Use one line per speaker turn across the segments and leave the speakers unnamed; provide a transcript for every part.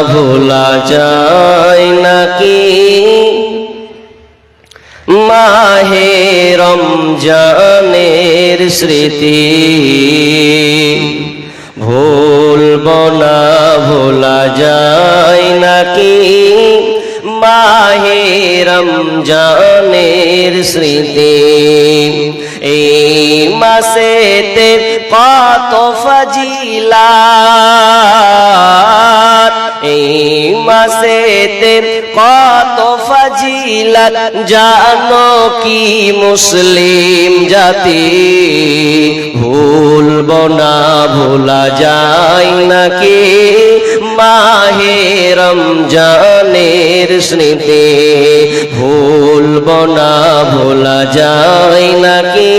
ভোলা যায় নাকি মাহে রমজানের স্মৃতি ভুলব না ভোলা যায় নাকি মাহে রমজানের স্মৃতি এই মাসেতে কত ফজিলাত এই মাসেতে কত ফজিলাত জানো কি মুসলিম জাতি ভুলব না ভোলা যায় নাকি মাহে রমজানের স্মৃতি ভুলব না ভোলা যায় নাকি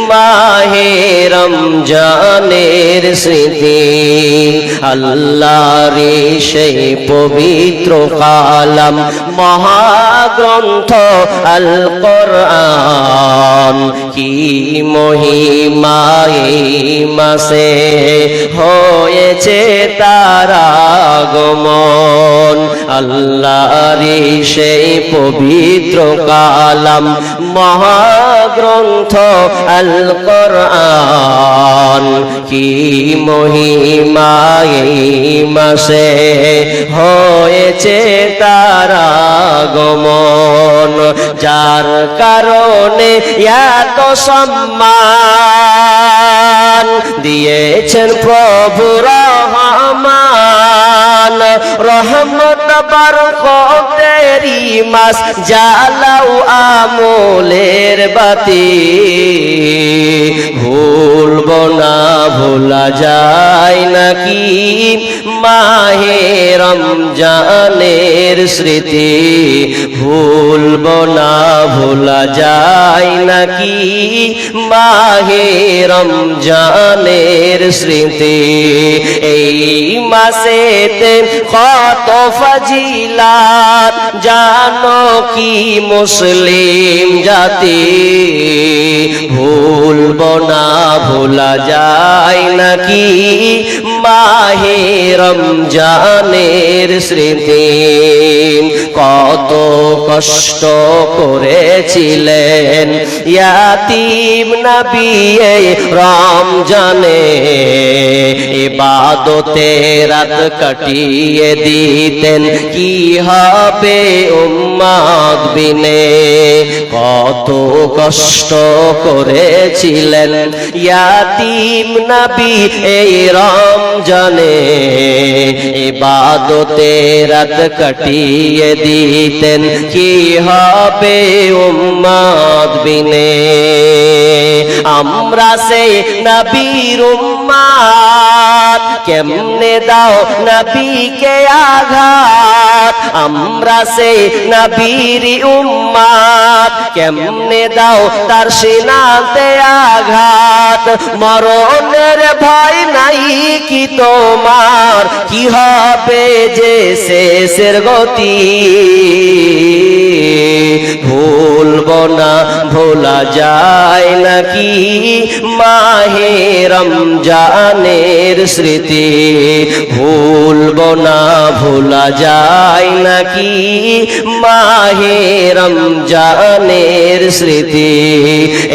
মাহে রমজানের স্মৃতি আল্লাহর সেই পবিত্র কালাম মহাগ্রন্থ আল কোরআন কি মহিমা এই মাসে হয়েছে তার আগমন আল্লাহর সেই পবিত্র কালাম মহাগ্রন্থ আল কোরআন কি মহিমা এই মাসে হয়েছে তার আগমন যার কারণে এত সম্মান দিয়েছেন প্রভু রহমান রহমত বরকতেরি মাস জ্বালাও আমলের বাতি ভুলব না ভোলা যায় নাকি মাহে রমজানের স্মৃতি ভুলব না ভোলা যায় নাকি মাহে রমজানের স্মৃতি এই মাসেতে কত ফজিলাত জানো কি মুসলিম জাতি ভুলব না ভোলা যায় নাকি মাহে রমজানের স্মৃতি কত কষ্ট করেছিলেন ইয়াতীম নবী রমজানে ইবাদতে রাত কাটিয়ে দিতেন কি হবে উম্মত বিনে কত কষ্ট করেছিলেন ইয়াতীম নবী এই রমজানে ইবাদতে রাত কাটিয়ে দিতেন কি হবে উম্মত বিনে আমরা সেই নবীর উম্মত কেমনে দাও নবীকে আঘাত আমরা সেই নবীর উম্মত কেমনে দাও তার সিনাতে আঘাত মরণের ভয় নাই কি তোমার কি হবে যে শেষের গতি ভুলব না ভোলা যায় নাকি মাহে রমজানের স্মৃতি ভুলব না ভোলা যায় নাকি মাহে রমজানের স্মৃতি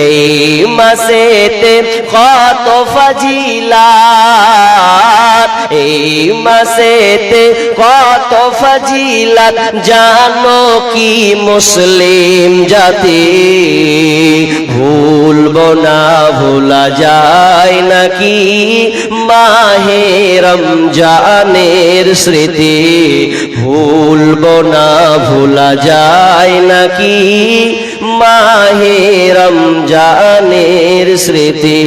এই মাসেতে কত ফজিলাত এই মাসেতে কত ফজিলাত জানো কি মুসলিম জাতি ভুলব না ভোলা যায় নাকি মাহে রমজানের স্মৃতি ভুলব না ভোলা যায় নাকি মাহে রমজানের স্মৃতি।